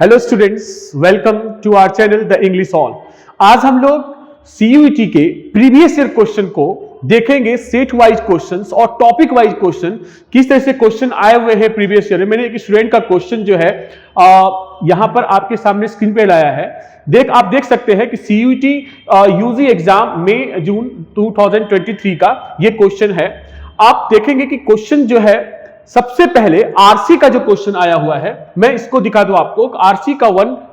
Hello students, welcome to our channel the English all. आज हम लोग सीयूईटी के प्रीवियस ईयर क्वेश्चन को देखेंगे। सेट वाइज क्वेश्चंस और टॉपिक वाइज क्वेश्चन, किस तरह से क्वेश्चन आए हुए हैं प्रीवियस ईयर में। मैंने एक स्टूडेंट का क्वेश्चन जो है यहां पर आपके सामने स्क्रीन पे लाया है। आप देख सकते हैं कि सीयूईटी यूजी एग्जाम मई जून 2023 का ये क्वेश्चन है। आप देखेंगे कि क्वेश्चन जो है सबसे पहले आरसी का जो क्वेश्चन आया हुआ है, मैं इसको दिखा दूं आपको। आरसी का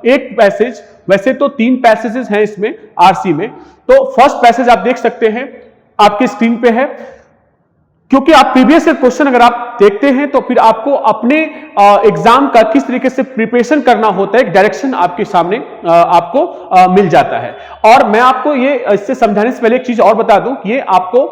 एक पैसेज, वैसे तो 3 पैसेजेस हैं इसमें आरसी में। तो फर्स्ट पैसेज आप देख सकते हैं, आपके स्क्रीन पे है। क्योंकि आप प्रीवियस ईयर क्वेश्चन अगर आप देखते हैं तो फिर आपको अपने एग्जाम का किस तरीके से प्रिपरेशन करना होता है, एक डायरेक्शन आपके सामने आपको मिल जाता है। और मैं आपको ये इससे समझाने से पहले एक चीज और बता दूं, ये आपको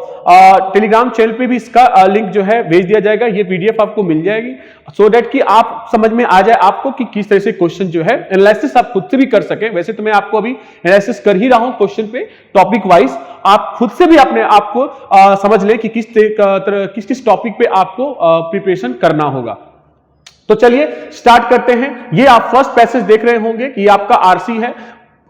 टेलीग्राम चैनल पे भी इसका लिंक जो है भेज दिया जाएगा। ये पीडीएफ आपको मिल जाएगी सो दैट कि आप समझ में आ जाए आपको कि किस तरह से क्वेश्चन जो है एनालिसिस आप खुद से भी कर सके। वैसे तो मैं आपको अभी एनालिसिस कर ही रहा हूं क्वेश्चन पे टॉपिक वाइज, आप खुद से भी अपने आपको समझ लें कि किस टॉपिक पे आपको प्रिपरेशन करना होगा। तो चलिए स्टार्ट करते हैं। ये आप फर्स्ट पैसेज देख रहे होंगे कि ये आपका आरसी है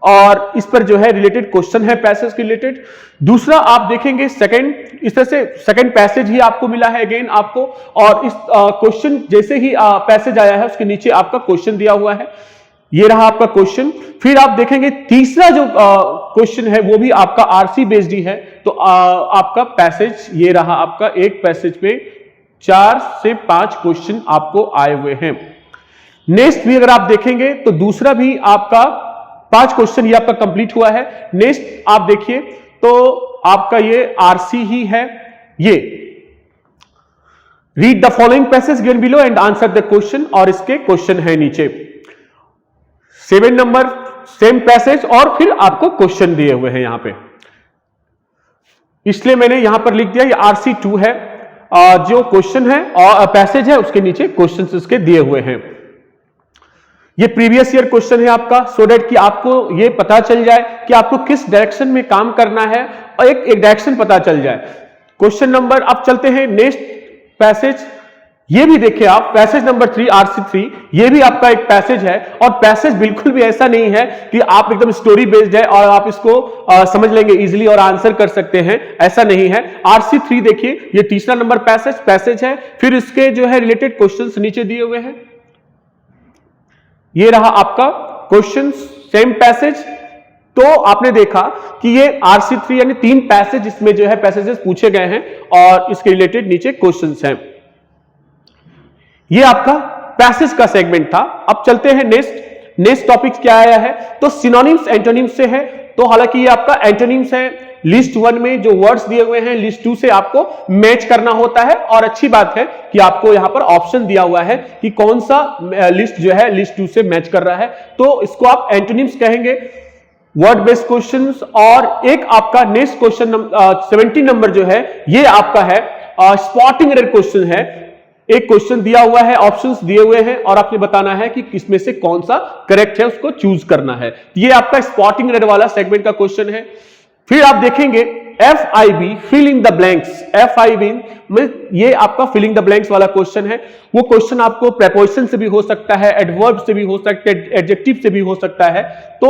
और इस पर जो है रिलेटेड क्वेश्चन है पैसेज के रिलेटेड। दूसरा आप देखेंगे सेकंड, इस तरह से सेकंड पैसेज ही आपको मिला है अगेन आपको, और इस क्वेश्चन जैसे ही पैसेज आया है उसके नीचे आपका क्वेश्चन दिया हुआ है। ये रहा आपका क्वेश्चन। फिर आप देखेंगे तीसरा जो क्वेश्चन है वो भी आपका आरसी बेस्ड ही है। तो आपका पैसेज ये रहा आपका, एक पैसेज पे 4 से 5 क्वेश्चन आपको आए हुए हैं। नेक्स्ट भी अगर आप देखेंगे तो दूसरा भी आपका 5 क्वेश्चन ये आपका कंप्लीट हुआ है। नेक्स्ट आप देखिए तो आपका ये आरसी ही है। ये read the following passage given below and answer the question, और इसके क्वेश्चन है नीचे 7 नंबर सेम पैसेज और फिर आपको क्वेश्चन दिए हुए हैं यहां पे, इसलिए मैंने यहां पर लिख दिया ये आरसी 2 है। जो क्वेश्चन है और पैसेज है उसके नीचे क्वेश्चंस इसके दिए हुए हैं। ये प्रीवियस ईयर क्वेश्चन है आपका, सो दैट कि आपको ये पता चल जाए कि आपको किस डायरेक्शन में काम करना है और एक डायरेक्शन पता चल जाए। क्वेश्चन नंबर, अब चलते हैं नेक्स्ट पैसेज। ये भी देखिए आप, पैसेज नंबर 3 आरसी 3, ये भी आपका एक पैसेज है। और पैसेज बिल्कुल भी ऐसा नहीं है कि आप एकदम स्टोरी बेस्ड है और आप इसको समझ लेंगे इजीली और आंसर कर सकते हैं, ऐसा नहीं है। आरसी 3 देखिए, ये तीसरा नंबर पैसेज है। फिर इसके जो है रिलेटेड क्वेश्चंस नीचे दिए हुए हैं। ये रहा आपका क्वेश्चन, सेम पैसेज। तो आपने देखा कि ये आरसी 3 यानी 3 पैसेज इसमें जो है पैसेजेस पूछे गए हैं और इसके रिलेटेड नीचे क्वेश्चंस हैं। ये आपका पैसेज का सेगमेंट था। अब चलते हैं नेक्स्ट टॉपिक क्या आया है, तो सिनोनिम्स एंटोनिम्स से है। तो हालांकि ये आपका एंटोनिम्स है। लिस्ट 1 में जो वर्ड्स दिए हुए हैं लिस्ट 2 से आपको मैच करना होता है। और अच्छी बात है कि आपको यहां पर ऑप्शन दिया हुआ है कि कौन सा लिस्ट जो है लिस्ट 2 से मैच कर रहा है, तो इसको आप एंटोनिम्स कहेंगे, वर्ड बेस्ड क्वेश्चंस। और एक आपका नेक्स्ट क्वेश्चन 70 नंबर जो है ये आपका है स्पॉटिंग एरर क्वेश्चन है। एक क्वेश्चन दिया हुआ है, ऑप्शंस दिए हुए हैं और आपने बताना है कि किसमें से कौन सा करेक्ट है, उसको चूज करना है। ये आपका स्पॉटिंग एरर वाला सेगमेंट का क्वेश्चन है। फिर आप देखेंगे FIB filling the blanks. FIB में ये आपका फिलिंग द ब्लैंक्स वाला क्वेश्चन है। वो क्वेश्चन आपको प्रेपोजिशन से भी हो सकता है, एडवर्ब से भी हो सकता है, एडजेक्टिव से भी हो सकता है। तो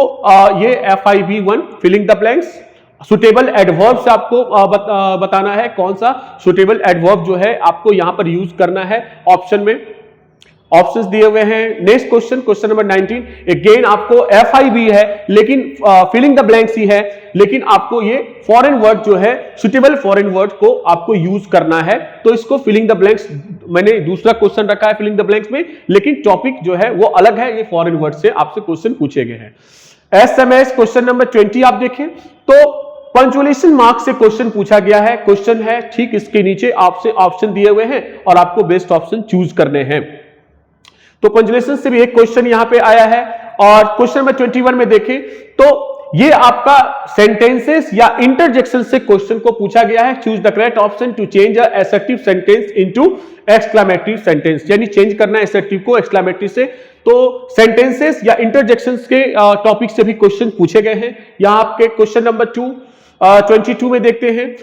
ये FIB 1 filling the blanks. Suitable adverb से आपको बताना है कौन सा सुटेबल एडवर्ब जो है आपको यहां पर यूज करना है ऑप्शन में। ऑप्शंस दिए हुए हैं। नेक्स्ट क्वेश्चन नंबर 19, अगेन आपको FIB है लेकिन फिलिंग द ब्लैंक्स ही है, लेकिन आपको ये फॉरेन वर्ड जो है सुटेबल फॉरेन वर्ड को आपको यूज करना है। तो इसको फिलिंग द ब्लैंक्स, मैंने दूसरा क्वेश्चन रखा है फिलिंग द ब्लैंक्स में, लेकिन टॉपिक जो है वो अलग है। ये फॉरेन वर्ड से आपसे क्वेश्चन पूछे गए हैं। SMS क्वेश्चन नंबर 20 आप देखें तो पंक्चुएशन मार्क से क्वेश्चन पूछा गया है। क्वेश्चन है ठीक इसके नीचे आपसे ऑप्शन दिए हुए हैं और आपको बेस्ट ऑप्शन चूज करने हैं। तो पंक्चुएशन से भी एक क्वेश्चन यहां पे आया है। और क्वेश्चन नंबर 21 में देखें तो ये आपका सेंटेंसेस या इंटरजेक्शन से क्वेश्चन को पूछा गया है। Choose the correct option to change a assertive sentence into exclamatory sentence, यानी चेंज करना है एसर्टिव को एक्सक्लेमेटरी से। तो सेंटेंसेस या इंटरजेक्शंस के टॉपिक से भी क्वेश्चन पूछे गए हैं। यहां आपके क्वेश्चन नंबर 22 में देखते हैं।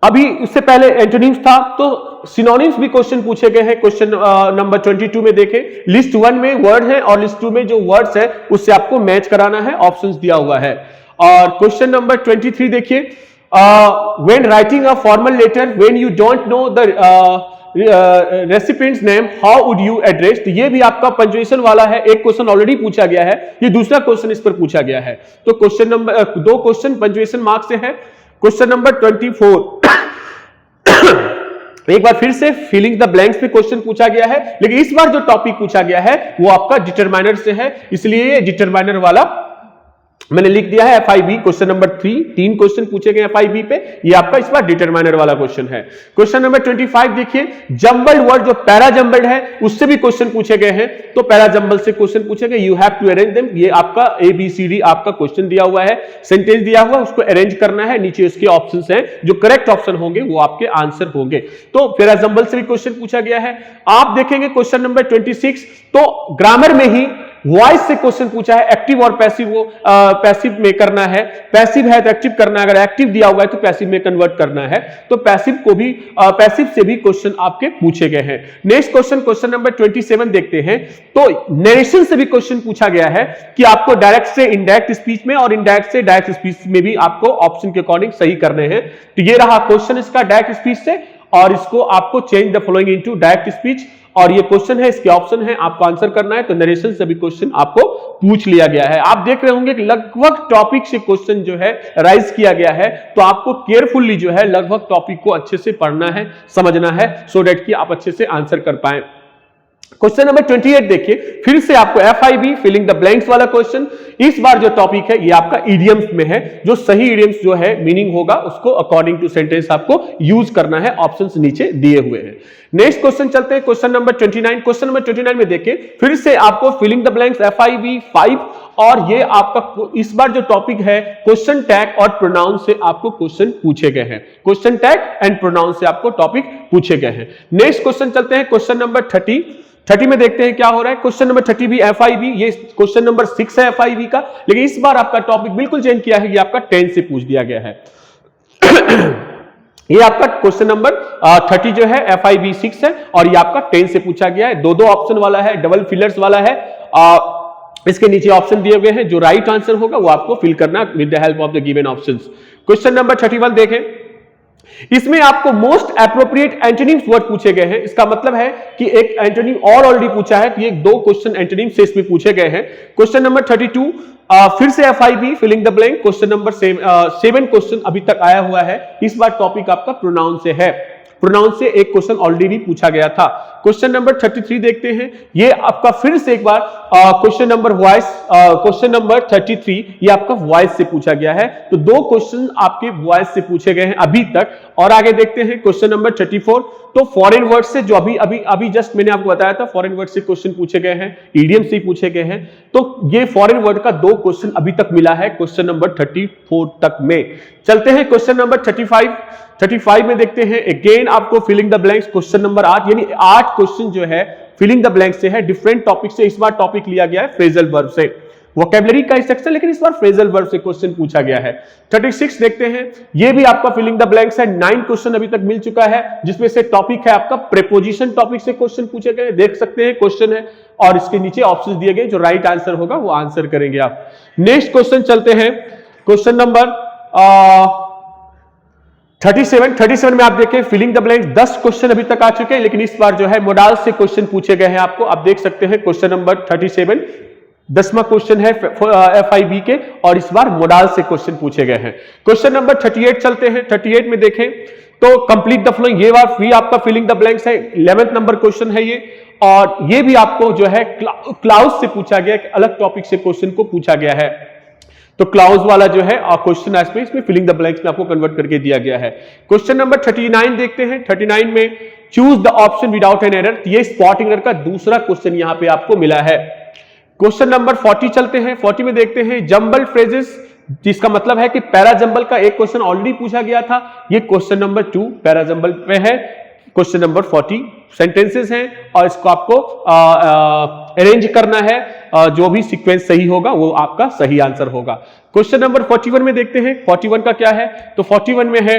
अभी उससे पहले एंटोनिम्स था, तो सिनोनिम्स भी क्वेश्चन पूछे गए हैं। क्वेश्चन नंबर 22 में देखें, लिस्ट 1 में वर्ड है और लिस्ट 2 में जो वर्ड्स है उससे आपको मैच कराना है, ऑप्शंस दिया हुआ है। और क्वेश्चन नंबर 23 देखिए, when writing a formal letter when you don't know the recipients name how would you address. ये भी आपका पंक्चुएशन वाला है, एक क्वेश्चन ऑलरेडी पूछा गया है, ये दूसरा क्वेश्चन इस पर पूछा गया है। तो question number 2 question punctuation mark से है। क्वेश्चन नंबर 24 एक बार फिर से फिलिंग द ब्लैंक्स पे क्वेश्चन पूछा गया है, लेकिन इस बार जो टॉपिक पूछा गया है वो आपका डिटरमाइनर से है, इसलिए ये डिटरमाइनर वाला मैंने लिख दिया है FIB। क्वेश्चन नंबर 3 क्वेश्चन पूछे गए FIB पे, ये आपका इस बार डिटरमाइनर वाला क्वेश्चन है। क्वेश्चन नंबर 25 देखिए, जंबल्ड वर्ड जो पैरा जंबल्ड है उससे भी क्वेश्चन पूछे गए हैं, तो पैरा जंबल से क्वेश्चन पूछे गए, you have to arrange them. ये आपका ABCD आपका क्वेश्चन दिया हुआ है, सेंटेंस दिया हुआ, उसको अरेंज करना है, नीचे उसके ऑप्शंस हैं, जो करेक्ट ऑप्शन होंगे वो आपके आंसर होंगे। तो पैरा जंबल से भी क्वेश्चन पूछा गया है। आप देखेंगे क्वेश्चन नंबर 26, तो ग्रामर में ही वॉइस से क्वेश्चन पूछा है, एक्टिव और पैसिव पैसिव में करना है, पैसिव है तो एक्टिव करना है, अगर एक्टिव दिया हुआ है तो पैसिव में कन्वर्ट करना है, तो पैसिव को भी पैसिव से भी क्वेश्चन आपके पूछे गए हैं। नेक्स्ट क्वेश्चन, क्वेश्चन नंबर 27 देखते हैं, तो नरेशन से भी क्वेश्चन पूछा गया है कि आपको डायरेक्ट से इनडायरेक्ट स्पीच में और इनडायरेक्ट से डायरेक्ट स्पीच में भी आपको ऑप्शन के अकॉर्डिंग सही करने हैं। तो ये रहा क्वेश्चन इसका डायरेक्ट स्पीच से, और इसको आपको change the following into direct speech, और ये क्वेश्चन है, इसके ऑप्शन है, आपको आंसर करना है। तो नरेशन से भी क्वेश्चन आपको पूछ लिया गया है। आप देख रहे होंगे कि लगभग टॉपिक से क्वेश्चन जो है राइज किया गया है, तो आपको केयरफुली जो है लगभग टॉपिक को अच्छे से पढ़ना है, समझना है, सो दैट कि आप अच्छे से आंसर कर पाए। क्वेश्चन नंबर 28 देखिए, फिर से आपको FIB फिलिंग द ब्लैंक्स वाला क्वेश्चन। इस बार जो टॉपिक है ये आपका इडियम्स में है, जो सही इडियम्स जो है मीनिंग होगा उसको अकॉर्डिंग टू सेंटेंस आपको यूज करना है, ऑप्शंस नीचे दिए हुए हैं। नेक्स्ट क्वेश्चन चलते हैं, क्वेश्चन नंबर 29। क्वेश्चन नंबर 29 में देखिए, फिर से आपको फिलिंग द ब्लैंक्स FIB 5, और ये आपका इस बार जो टॉपिक है क्वेश्चन टैग और प्रोनाउन से आपको क्वेश्चन पूछे गए हैं, क्वेश्चन टैग एंड प्रोनाउन से आपको टॉपिक पूछे गए हैं। नेक्स्ट क्वेश्चन चलते हैं, क्वेश्चन नंबर 30 में देखते हैं क्या हो रहा है। क्वेश्चन नंबर 30 भी FIB, ये क्वेश्चन नंबर 6 है FIB का, लेकिन इस बार आपका टॉपिक बिल्कुल चेंज किया है, ये आपका 10 से पूछ दिया गया है। ये आपका क्वेश्चन नंबर 30 जो है FIB 6 है, और ये आपका 10 से पूछा गया है, दो ऑप्शन वाला है, डबल फिलर्स वाला है। इसके नीचे ऑप्शन दिए हुए हैं, जो राइट आंसर होगा वो आपको फिल करना with the help of the given options. Question number 31 देखें, इसमें आपको मोस्ट एप्रोप्रिएट एंटोनिम्स वर्ड पूछे गए हैं। इसका मतलब है कि एक एंटोनिम और ऑलरेडी पूछा है, तो ये 2 क्वेश्चन एंटोनिम से इसमें पूछे गए हैं। क्वेश्चन नंबर 32 फिर से FIB filling the blank, question number 7 question अभी तक आया हुआ है। इस बार टॉपिक आपका प्रोनाउन से है, प्रोनाउन से एक क्वेश्चन ऑलरेडी पूछा गया था। क्वेश्चन नंबर 33 देखते हैं, ये आपका फिर से एक बार क्वेश्चन नंबर वॉइस, क्वेश्चन नंबर 33 ये आपका वॉइस से पूछा गया है, तो 2 क्वेश्चन आपके वॉइस से पूछे गए हैं अभी तक। और आगे देखते हैं क्वेश्चन नंबर 34, तो फॉरेन वर्ड से जो अभी जस्ट मैंने आपको बताया था, फॉरेन वर्ड से क्वेश्चन पूछे गए हैं, इडियम से पूछे गए हैं, तो ये फॉरेन वर्ड का 2 क्वेश्चन अभी तक मिला है क्वेश्चन नंबर 34 तक में। चलते हैं क्वेश्चन नंबर 35 में देखते हैं, अगेन आपको filling the blanks question number 8, यानी 8 क्वेश्चन जो है फिलिंग द ब्लैंक से है, डिफरेंट टॉपिक से। इस बार टॉपिक लिया गया है फ्रेजल वर्ब से, वोकैबुलरी का सेक्शन, लेकिन इस बार फ्रेजल वर्ब से क्वेश्चन पूछा गया है। 36 देखते हैं, ये भी आपका फिलिंग द ब्लैंक्स है, 9 क्वेश्चन अभी तक मिल चुका है, जिसमें से टॉपिक है आपका प्रीपोजिशन टॉपिक से क्वेश्चन पूछे गए, देख सकते हैं क्वेश्चन है, और इसके नीचे ऑप्शंस दिए गए, जो राइट आंसर होगा वो आंसर करेंगे आप। नेक्स्ट क्वेश्चन चलते हैं, क्वेश्चन नंबर 37 में आप देखें फिलिंग द ब्लैंक्स 10 क्वेश्चन अभी तक आ चुके हैं, लेकिन इस बार जो है मोडाल से क्वेश्चन पूछे गए हैं आपको। आप देख सकते हैं क्वेश्चन नंबर 37 10वां क्वेश्चन है FIB के, और इस बार मोडाल से क्वेश्चन पूछे गए हैं। क्वेश्चन नंबर 38 चलते हैं, 38 में देखें तो कंप्लीट द फॉलोइंग, ये बार भी आपका फिलिंग द ब्लैंक्स है, 11th नंबर क्वेश्चन है ये, और ये भी आपको जो है क्लाउज से पूछा गया, अलग टॉपिक से क्वेश्चन को पूछा गया है। तो क्लाउज वाला जो है क्वेश्चन इसमें फिलिंग द ब्लैंक्स में आपको कन्वर्ट करके दिया गया है। क्वेश्चन नंबर 39 देखते हैं, 39 में choose the option without an error, ये स्पॉटिंग एरर का दूसरा क्वेश्चन यहां पे आपको मिला है। क्वेश्चन नंबर 40 चलते हैं, 40 में देखते हैं जंबल फ्रेजेस, जिसका मतलब है कि पैराजंबल का एक क्वेश्चन ऑलरेडी पूछा गया था, ये क्वेश्चन नंबर 2 पैराजंबल पे है। क्वेश्चन नंबर 40 सेंटेंसेस हैं, और इसको आपको अरेंज करना है, जो भी सीक्वेंस सही होगा वो आपका सही आंसर होगा। क्वेश्चन नंबर 41 में देखते हैं, 41 का क्या है, तो 41 में है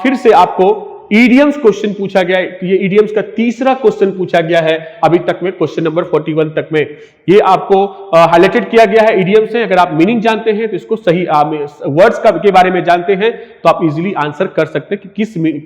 फिर से आपको इडियम्स क्वेश्चन पूछा गया है। ये इडियम्स का तीसरा क्वेश्चन पूछा गया है अभी तक में, क्वेश्चन नंबर 41 तक में। ये आपको हाईलाइटेड किया गया है इडियम्स से। अगर आप मीनिंग जानते हैं तो इसको सही वर्ड्स का के बारे में जानते हैं तो आप इजीली आंसर कर सकते हैं कि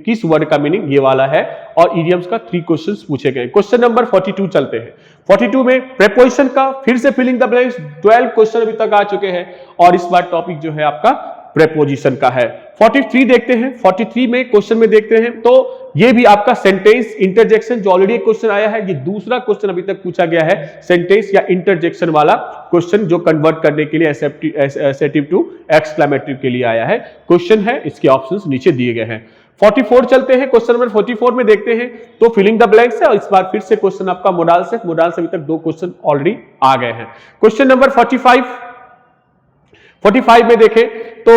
किस वर्ड का मीनिंग ये वाला है। और इडियम्स का 3 क्वेश्चंस पूछे गए। क्वेश्चन नंबर 42 चलते हैं। 42 में प्रीपोजिशन का फिर से फिलिंग द ब्लैंक्स 12 क्वेश्चन अभी तक आ चुके हैं और इस बार टॉपिक जो है आपका प्रीपोजिशन का है। 43 देखते हैं। 43 में क्वेश्चन में देखते हैं तो ये भी आपका सेंटेंस इंटरजेक्शन जो ऑलरेडी एक क्वेश्चन आया है, ये दूसरा क्वेश्चन अभी तक पूछा गया है सेंटेंस या इंटरजेक्शन वाला क्वेश्चन जो कन्वर्ट करने के लिए एसेटिव टू एक्सक्लेमेटिव के लिए आया है क्वेश्चन है। इसके ऑप्शंस नीचे दिए गए हैं। 44 चलते हैं। क्वेश्चन नंबर 44 में देखते हैं तो फिलिंग द ब्लैंक्स है और इस बार फिर से क्वेश्चन आपका मोडाल से अभी तक 2 क्वेश्चन ऑलरेडी आ गए हैं। क्वेश्चन नंबर 45 में देखें तो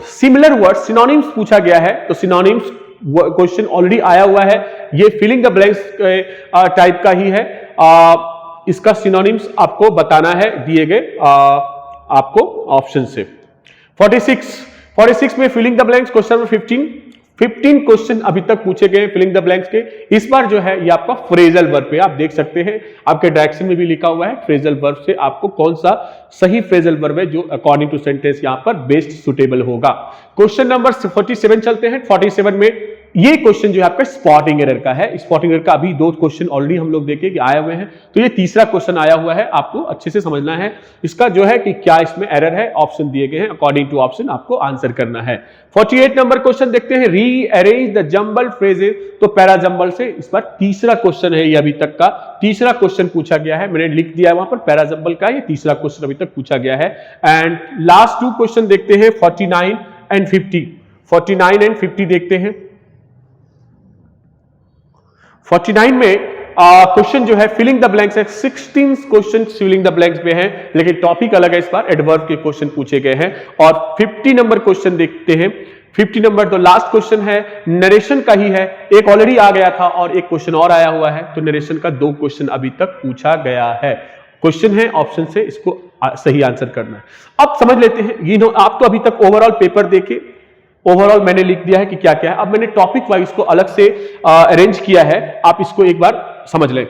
सिमिलर वर्ड सिनोनिम्स पूछा गया है। तो सिनोनिम्स क्वेश्चन ऑलरेडी आया हुआ है। ये फिलिंग द ब्लैंक्स टाइप का ही है। इसका सिनोनिम्स आपको बताना है दिए गए आपको ऑप्शन से। 46 में filling the blanks question number 15 question अभी तक पूछे गए फिलिंग द ब्लैंक्स के। इस बार जो है ये आपका फ्रेजल वर्ब पे आप देख सकते हैं, आपके डायरेक्शन में भी लिखा हुआ है फ्रेजल वर्ब से आपको कौन सा सही फ्रेजल वर्ब है जो अकॉर्डिंग टू सेंटेंस यहां पर बेस्ट सुटेबल होगा। क्वेश्चन नंबर 47 चलते हैं। 47 में ये क्वेश्चन जो है आपका स्पॉटिंग एरर का है। स्पॉटिंग एरर का अभी 2 क्वेश्चन ऑलरेडी हम लोग देखे कि आए हुए हैं, तो ये तीसरा क्वेश्चन आया हुआ है। आपको अच्छे से समझना है इसका जो है कि क्या इसमें एरर है। ऑप्शन दिए गए हैं, अकॉर्डिंग टू ऑप्शन आपको आंसर करना है। 48 नंबर क्वेश्चन देखते हैं। रीअरेंज द जंबल फ्रेजेस, तो पैरा जंबल से इस बार तीसरा क्वेश्चन है। ये अभी तक का तीसरा क्वेश्चन पूछा गया है। मैंने लिख दिया है वहां पर पैरा जंबल का, ये तीसरा क्वेश्चन अभी तक पूछा गया है। एंड लास्ट 2 क्वेश्चन देखते हैं 49 एंड 50। 49 एंड 50 देखते हैं। 49 में क्वेश्चन जो है फिलिंग द ब्लैंक्स है। 16 क्वेश्चन फिलिंग द ब्लैंक्स में है, लेकिन टॉपिक अलग है। इस बार एडवर्ब के क्वेश्चन पूछे गए हैं। और 50 नंबर क्वेश्चन देखते हैं। 50 नंबर तो लास्ट क्वेश्चन है, नरेशन का ही है। एक ऑलरेडी आ गया था और एक क्वेश्चन और आया हुआ है, तो नरेशन का 2 क्वेश्चन अभी तक पूछा गया है। क्वेश्चन है ऑप्शन से, इसको सही आंसर करना है। अब समझ लेते हैं, ये आप तो अभी तक ओवरऑल पेपर देखे, ओवरऑल मैंने लिख दिया है कि क्या क्या है। अब मैंने टॉपिक वाइज को अलग से अरेंज किया है, आप इसको एक बार समझ लें।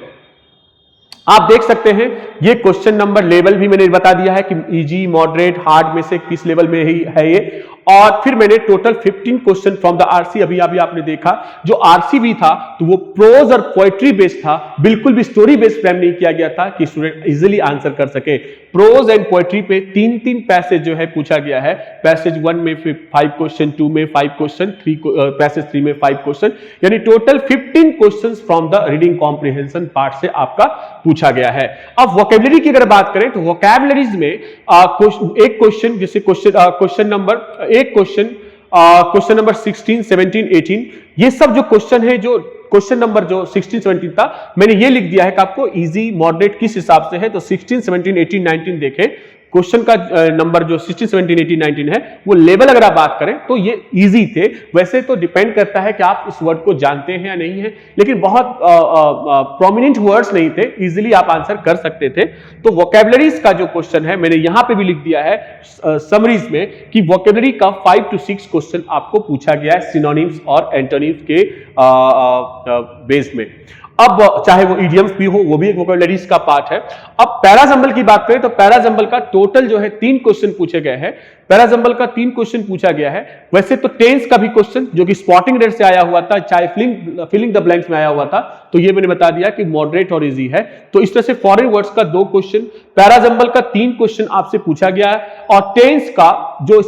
आप देख सकते हैं ये क्वेश्चन नंबर लेवल भी मैंने बता दिया है कि इजी, मॉडरेट, हार्ड में से किस लेवल में ही है ये। और फिर मैंने total 15 question from the RC, अभी आपने देखा जो आरसी भी था तो वो प्रोज और पोएट्री बेस्ड था, बिल्कुल भी स्टोरी बेस्ड फ्रेम नहीं किया गया था कि स्टूडेंट इजीली आंसर कर सके। प्रोज एंड पोएट्री पे 3 पैसेज जो है पूछा गया है। पैसेज 1 में 5 क्वेश्चन, 2 में 5 क्वेश्चन, पैसेज 3 में 5 क्वेश्शन, यानी total 15 question from the reading comprehension part से आपका पूछा गया है। अब वोकैबुलरी की अगर बात करें तो वोकैबुलरीज में एक क्वेश्चन जैसे क्वेश्चन नंबर 16, 17, 18, ये सब जो क्वेश्चन है, जो क्वेश्चन नंबर जो 16, 17 था, मैंने ये लिख दिया है कि आपको इजी, मॉडरेट किस हिसाब से है। तो 16, 17, 18, 19 देखें, क्वेश्चन का नंबर जो 16, 17, 18, 19 है वो लेवल अगर आप बात करें तो ये इजी थे। वैसे तो डिपेंड करता है कि आप इस वर्ड को जानते हैं या नहीं है, लेकिन बहुत प्रोमिनेंट वर्ड्स नहीं थे, इजीली आप आंसर कर सकते थे। तो वोकैबुलरीज का जो क्वेश्चन है मैंने यहां पे भी लिख दिया है समरीज में कि वोकैबुलरी का 5 to 6 क्वेश्चन आपको पूछा गया है सिनोनिम्स और एंटोनिम्स के बेस में। अब चाहे वो इडियम्स भी हो, वो भी एक वोकैबुलरीज का पार्ट है। अब पैराजंबल की बात करें तो पैराजंबल का टोटल जो है 3 क्वेश्चन पूछे गए हैं। पैराजंबल का 3 क्वेश्चन पूछा गया है। वैसे तो टेंस का भी क्वेश्चन जो कि स्पॉटिंग एरर से आया हुआ था, चाहे फिलिंग द ब्लैंक्स में आया हुआ था, तो ये मैंने बता दिया कि मॉडरेट और इजी है। तो इस तरह से फॉरेन वर्ड्स का 2 क्वेश्चन, पैराजंबल का 3 क्वेश्चन आपसे पूछा गया है। और टेंस का जो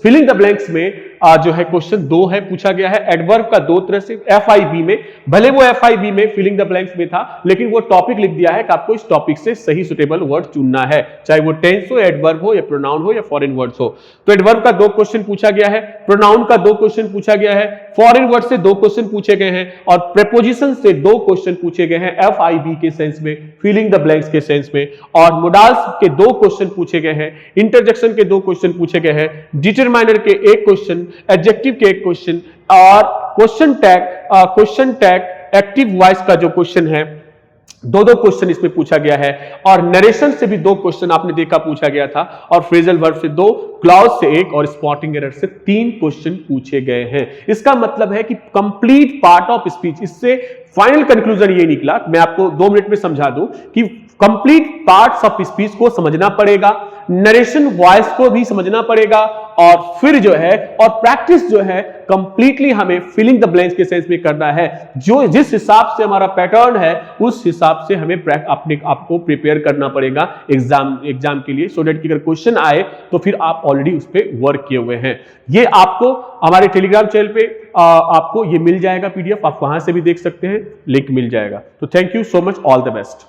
फिलिंग द ब्लैंक्स में जो है क्वेश्चन 2 है पूछा गया है। एडवर्ब का 2 तरह से FIB में, भले वो FIB में फिलिंग द ब्लैंक्स में था, लेकिन वो टॉपिक लिख दिया है कि आपको इस टॉपिक से सही सुटेबल वर्ड चुनना है, चाहे वो टेंस हो, एडवर्ब हो या प्रोनाउन हो या फॉरेन वर्ड्स हो। तो एडवर्ब का 2 क्वेश्चन पूछा गया है, प्रोनाउन का 2 क्वेश्चन पूछा गया है, फॉरेन वर्ड से 2 क्वेश्चन पूछे गए हैं और प्रीपोजिशन से 2 क्वेश्चन पूछे गए हैं, FIB के सेंस में, फिलिंग द ब्लैंक्स के सेंस में। और मोडाल्स के 2 क्वेश्चन पूछे गए हैं, इंटरजेक्शन के 2 क्वेश्चन पूछे गए हैं, डिटरमाइनर के 1 क्वेश्चन, एडजेक्टिव के 1 क्वेश्चन और क्वेश्चन टैग एक्टिव वॉइस का जो क्वेश्चन है दो क्वेश्चन इसमें पूछा गया है, और नरेशन से भी 2 क्वेश्चन आपने देखा पूछा गया था, और फ्रेजल वर्ब से 2, क्लॉज से 1 और स्पॉटिंग एरर से 3 क्वेश्चन पूछे गए हैं। इसका मतलब है कि कंप्लीट पार्ट ऑफ स्पीच, इससे फाइनल कंक्लूजन ये निकला, मैं आपको 2 मिनट में समझा दूं कि कंप्लीट पार्ट्स ऑफ स्पीच को समझना पड़ेगा, नरेशन वॉइस को भी समझना पड़ेगा, और फिर जो है और प्रैक्टिस जो है कंप्लीटली हमें फिलिंग द ब्लैंक्स के सेंस में करना है। जो जिस हिसाब से हमारा पैटर्न है उस हिसाब से हमें अपने आप को प्रिपेयर करना पड़ेगा एग्जाम के लिए, सो दैट कि अगर क्वेश्चन आए तो फिर आप ऑलरेडी उस पर वर्क किए हुए हैं। ये आपको हमारे टेलीग्राम चैनल पे आपको ये मिल जाएगा PDF, आप वहां से भी देख सकते हैं, लिंक मिल जाएगा। तो thank you so much, all the best.